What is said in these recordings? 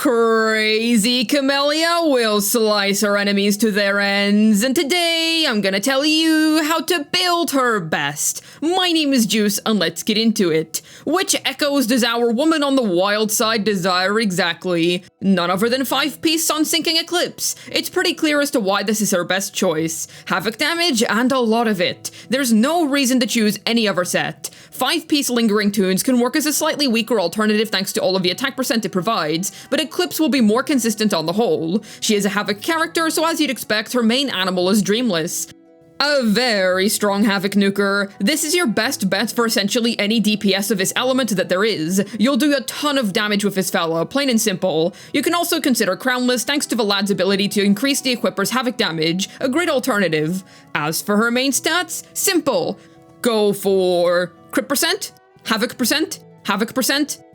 Crazy Camellya will slice her enemies to their ends, and today I'm gonna tell you how to build her best. My name is Juice, and let's get into it. Which echoes does our woman on the wild side desire exactly? None other than 5-piece sun-sinking Eclipse. It's pretty clear as to why this is her best choice. Havoc damage, and a lot of it. There's no reason to choose any other set. 5-piece Lingering Tunes can work as a slightly weaker alternative thanks to all of the attack percent it provides, but Eclipse will be more consistent on the whole. She is a Havoc character, so as you'd expect, her main animal is Dreamless. A very strong Havoc nuker. This is your best bet for essentially any DPS of this element that there is. You'll do a ton of damage with this fella, plain and simple. You can also consider Crownless thanks to the lad's ability to increase the equipper's Havoc damage, a great alternative. As for her main stats, simple. Go for crit percent, Havoc percent,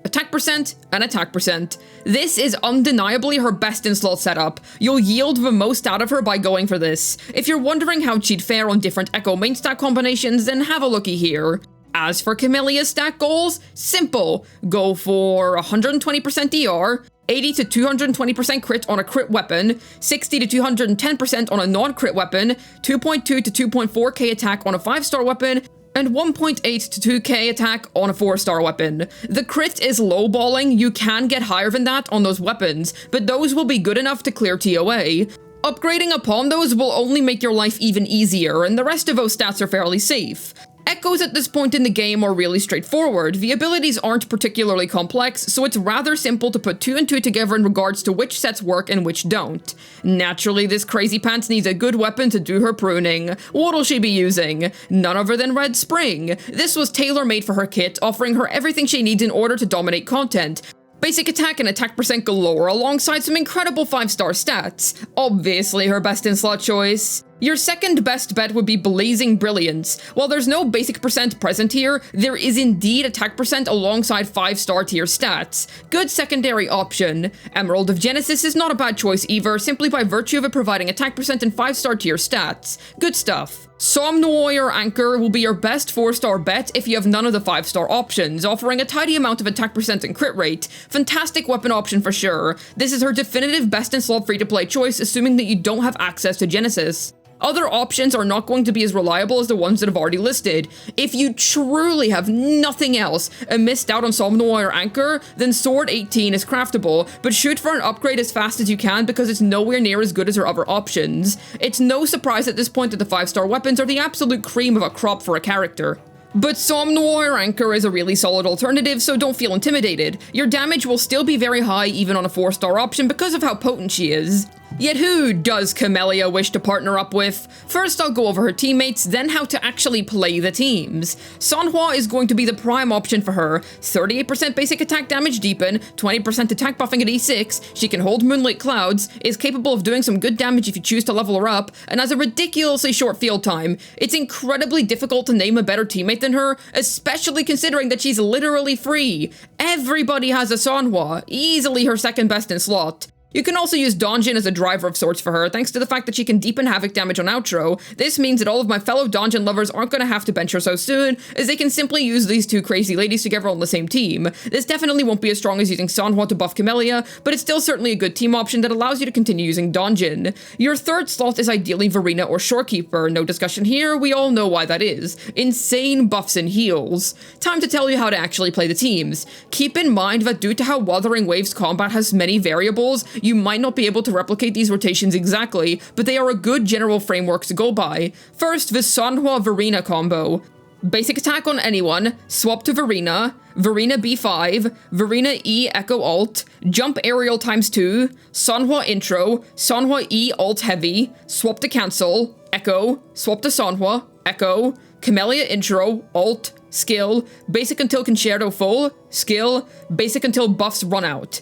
attack percent, and attack percent. This is undeniably her best in slot setup. You'll yield the most out of her by going for this. If you're wondering how she'd fare on different Echo main stat combinations, then have a looky here. As for Camellya's stat goals, simple. Go for 120% DR, 80 to 220% crit on a crit weapon, 60 to 210% on a non-crit weapon, 2.2 to 2.4k attack on a 5-star weapon, and 1.8 to 2k attack on a 4-star weapon. The crit is lowballing, you can get higher than that on those weapons, but those will be good enough to clear TOA. Upgrading upon those will only make your life even easier, and the rest of those stats are fairly safe. Echoes at this point in the game are really straightforward. The abilities aren't particularly complex, so it's rather simple to put 2 and 2 together in regards to which sets work and which don't. Naturally, this crazy pants needs a good weapon to do her pruning. What'll she be using? None other than Red Spring. This was tailor-made for her kit, offering her everything she needs in order to dominate content. Basic attack and attack percent galore alongside some incredible 5-star stats. Obviously her best in slot choice. Your second best bet would be Blazing Brilliance. While there's no basic percent present here, there is indeed attack percent alongside 5-star tier stats. Good secondary option. Emerald of Genesis is not a bad choice either, simply by virtue of it providing attack percent and 5-star tier stats. Good stuff. Somnoir Anchor will be your best 4-star bet if you have none of the 5-star options, offering a tidy amount of attack percent and crit rate. Fantastic weapon option for sure. This is her definitive best in slot free-to-play choice, assuming that you don't have access to Genesis. Other options are not going to be as reliable as the ones that I've already listed. If you truly have nothing else and missed out on Somnoir Anchor, then Sword 18 is craftable, but shoot for an upgrade as fast as you can because it's nowhere near as good as her other options. It's no surprise at this point that the 5-star weapons are the absolute cream of a crop for a character. But Somnoir Anchor is a really solid alternative, so don't feel intimidated. Your damage will still be very high even on a 4-star option because of how potent she is. Yet who does Camellya wish to partner up with? First I'll go over her teammates, then how to actually play the teams. Sanhua is going to be the prime option for her. 38% basic attack damage deepen, 20% attack buffing at E6, she can hold Moonlit Clouds, is capable of doing some good damage if you choose to level her up, and has a ridiculously short field time. It's incredibly difficult to name a better teammate than her, especially considering that she's literally free. Everybody has a Sanhua, easily her second best in slot. You can also use Donjin as a driver of sorts for her, thanks to the fact that she can deepen Havoc damage on outro. This means that all of my fellow Donjin lovers aren't going to have to bench her so soon, as they can simply use these two crazy ladies together on the same team. This definitely won't be as strong as using Sanhua to buff Camellya, but it's still certainly a good team option that allows you to continue using Donjin. Your third slot is ideally Verena or Shorekeeper, no discussion here, we all know why that is. Insane buffs and heals. Time to tell you how to actually play the teams. Keep in mind that due to how Wuthering Waves combat has many variables, you might not be able to replicate these rotations exactly, but they are a good general framework to go by. First, the Sanhua-Verena combo. Basic attack on anyone, swap to Verena, Verena B5, Verena E Echo Alt, jump aerial ×2, Sanhua intro, Sanhua E Alt heavy, swap to cancel, Echo, swap to Sanhua, Echo, Camellya intro, Alt, skill, basic until Concerto full, skill, basic until buffs run out.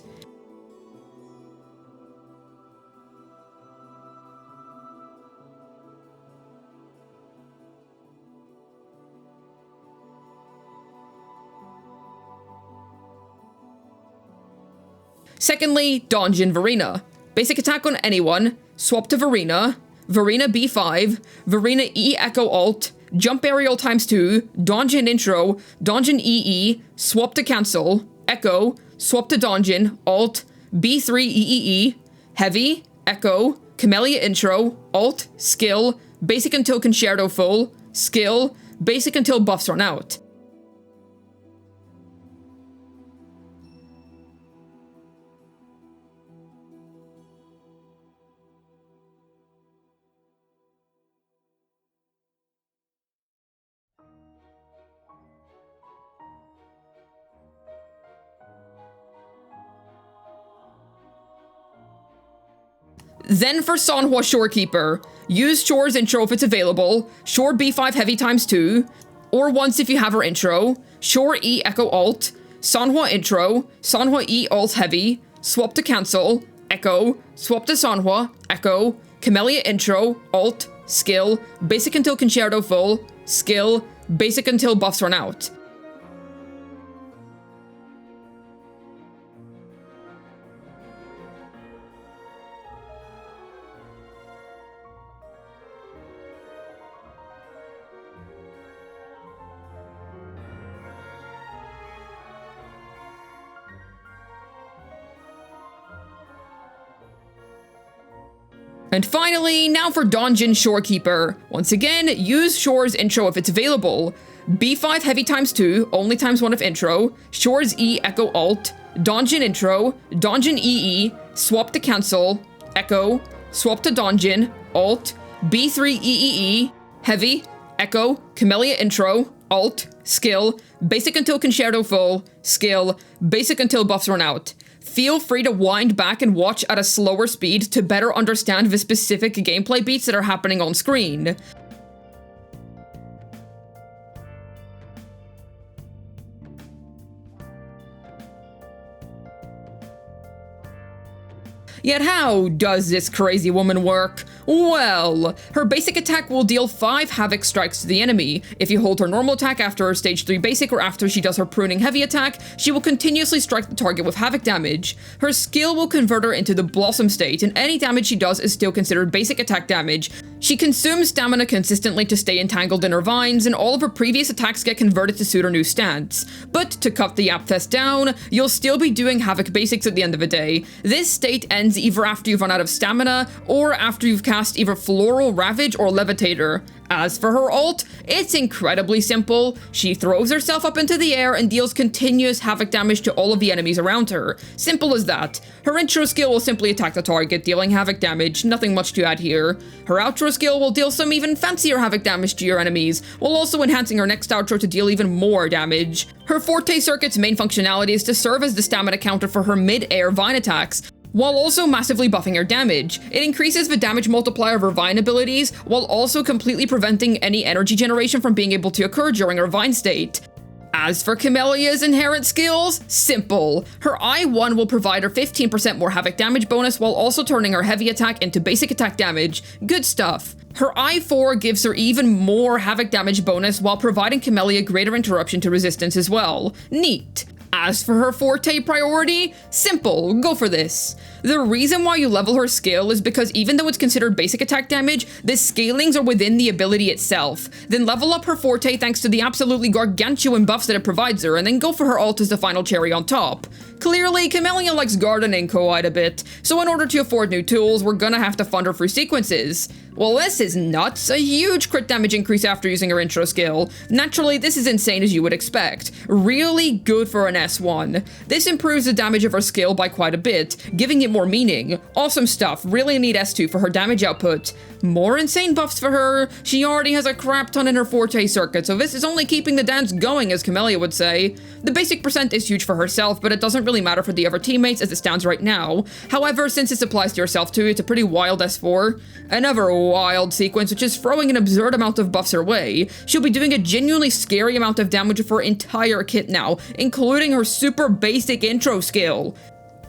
Secondly, Donjin Verena. Basic attack on anyone, swap to Verena, Verena B5, Verena E Echo Alt, jump aerial ×2, Donjin intro, Donjin EE, swap to cancel, Echo, swap to Donjin, Alt, B3 EEE, Heavy, Echo, Camellya Intro, Alt, Skill, Basic until Concerto full, Skill, Basic until buffs run out. Then for Sanhua Shorekeeper, use Shore's intro if it's available, Shore B5 Heavy ×2, or once if you have her intro, Shore E Echo Alt, Sanhua intro, Sanhua E Alt Heavy, swap to cancel, Echo, swap to Sanhua, Echo, Camellya intro, Alt, Skill, Basic until Concerto full, Skill, Basic until buffs run out. And finally, now for Donjin Shorekeeper. Once again, use Shore's intro if it's available. B5 Heavy ×2, only ×1 if intro, Shore's E Echo Alt, Donjin intro, Donjin EE, swap to cancel, Echo, swap to Donjin, Alt, B3 EEE, Heavy, Echo, Camellya intro, Alt, Skill, Basic until Concerto full, Skill, Basic until buffs run out. Feel free to wind back and watch at a slower speed to better understand the specific gameplay beats that are happening on screen. Yet how does this crazy woman work? Well, her basic attack will deal 5 Havoc strikes to the enemy. If you hold her normal attack after her stage 3 basic or after she does her pruning heavy attack, she will continuously strike the target with Havoc damage. Her skill will convert her into the Blossom state, and any damage she does is still considered basic attack damage. She consumes stamina consistently to stay entangled in her vines, and all of her previous attacks get converted to suit her new stance. But to cut the Yapfest down, you'll still be doing Havoc basics at the end of the day. This state ends either after you've run out of stamina, or after you've cast either Floral Ravage or Levitator. As for her ult, it's incredibly simple. She throws herself up into the air and deals continuous Havoc damage to all of the enemies around her. Simple as that. Her intro skill will simply attack the target, dealing Havoc damage, nothing much to add here. Her outro skill will deal some even fancier Havoc damage to your enemies, while also enhancing her next outro to deal even more damage. Her Forte circuit's main functionality is to serve as the stamina counter for her mid-air vine attacks, while also massively buffing her damage. It increases the damage multiplier of her Vine abilities, while also completely preventing any energy generation from being able to occur during her Vine state. As for Camellya's inherent skills, simple. Her I1 will provide her 15% more Havoc damage bonus while also turning her heavy attack into basic attack damage. Good stuff. Her I4 gives her even more Havoc damage bonus while providing Camellya greater interruption to resistance as well. Neat. As for her Forte priority, simple, go for this. The reason why you level her skill is because even though it's considered basic attack damage, the scalings are within the ability itself. Then level up her Forte thanks to the absolutely gargantuan buffs that it provides her, and then go for her ult as the final cherry on top. Clearly, Camellya likes gardening quite a bit, so in order to afford new tools, we're gonna have to fund her through sequences. Well, this is nuts, a huge crit damage increase after using her intro skill. Naturally, this is insane as you would expect. Really good for an S1. This improves the damage of her skill by quite a bit, giving it more meaning. Awesome stuff, really need S2 for her damage output. More insane buffs for her. She already has a crap ton in her Forte circuit, so this is only keeping the dance going, as Camellya would say. The basic percent is huge for herself, but it doesn't really matter for the other teammates as it stands right now. However, since this applies to yourself too, it's a pretty wild S4. Another wild sequence, which is throwing an absurd amount of buffs her way. She'll be doing a genuinely scary amount of damage with her entire kit now, including her super basic intro skill.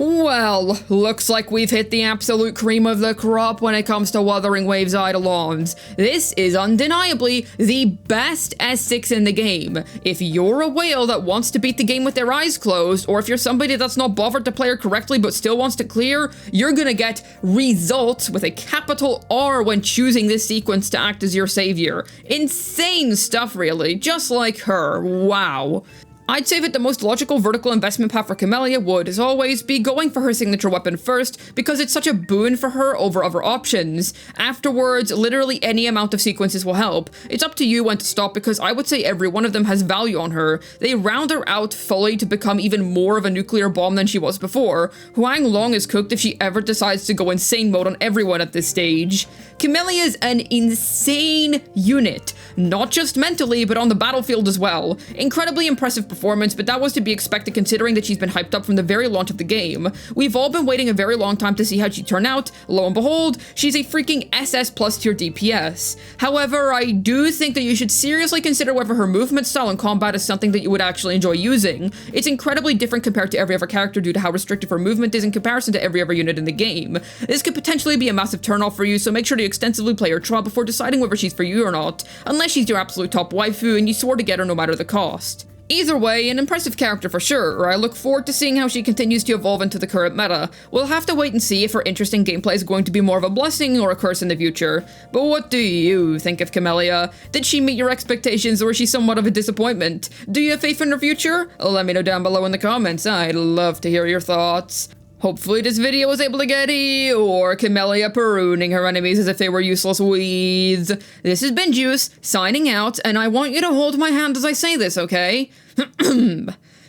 Well, looks like we've hit the absolute cream of the crop when it comes to Wuthering Waves Eidolons. This is undeniably the best S6 in the game. If you're a whale that wants to beat the game with their eyes closed, or if you're somebody that's not bothered to play her correctly but still wants to clear, you're gonna get results with a capital R when choosing this sequence to act as your savior. Insane stuff, really, just like her. Wow. I'd say that the most logical vertical investment path for Camellya would, as always, be going for her signature weapon first, because it's such a boon for her over other options. Afterwards, literally any amount of sequences will help. It's up to you when to stop, because I would say every one of them has value on her. They round her out fully to become even more of a nuclear bomb than she was before. Huang Long is cooked if she ever decides to go insane mode on everyone at this stage. Camellya is an insane unit, not just mentally, but on the battlefield as well. Incredibly impressive performance, but that was to be expected considering that she's been hyped up from the very launch of the game. We've all been waiting a very long time to see how she'd turn out. Lo and behold, she's a freaking SS plus tier DPS. However, I do think that you should seriously consider whether her movement style in combat is something that you would actually enjoy using. It's incredibly different compared to every other character due to how restrictive her movement is in comparison to every other unit in the game. This could potentially be a massive turnoff for you, so make sure to extensively play her trial before deciding whether she's for you or not, unless she's your absolute top waifu and you swore to get her no matter the cost. Either way, an impressive character for sure. I look forward to seeing how she continues to evolve into the current meta. We'll have to wait and see if her interesting gameplay is going to be more of a blessing or a curse in the future. But what do you think of Camellya? Did she meet your expectations or is she somewhat of a disappointment? Do you have faith in her future? Let me know down below in the comments. I'd love to hear your thoughts. Hopefully this video was able to get or Camellya pruning her enemies as if they were useless weeds. This has been Juice, signing out, and I want you to hold my hand as I say this, okay?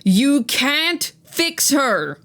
You can't fix her!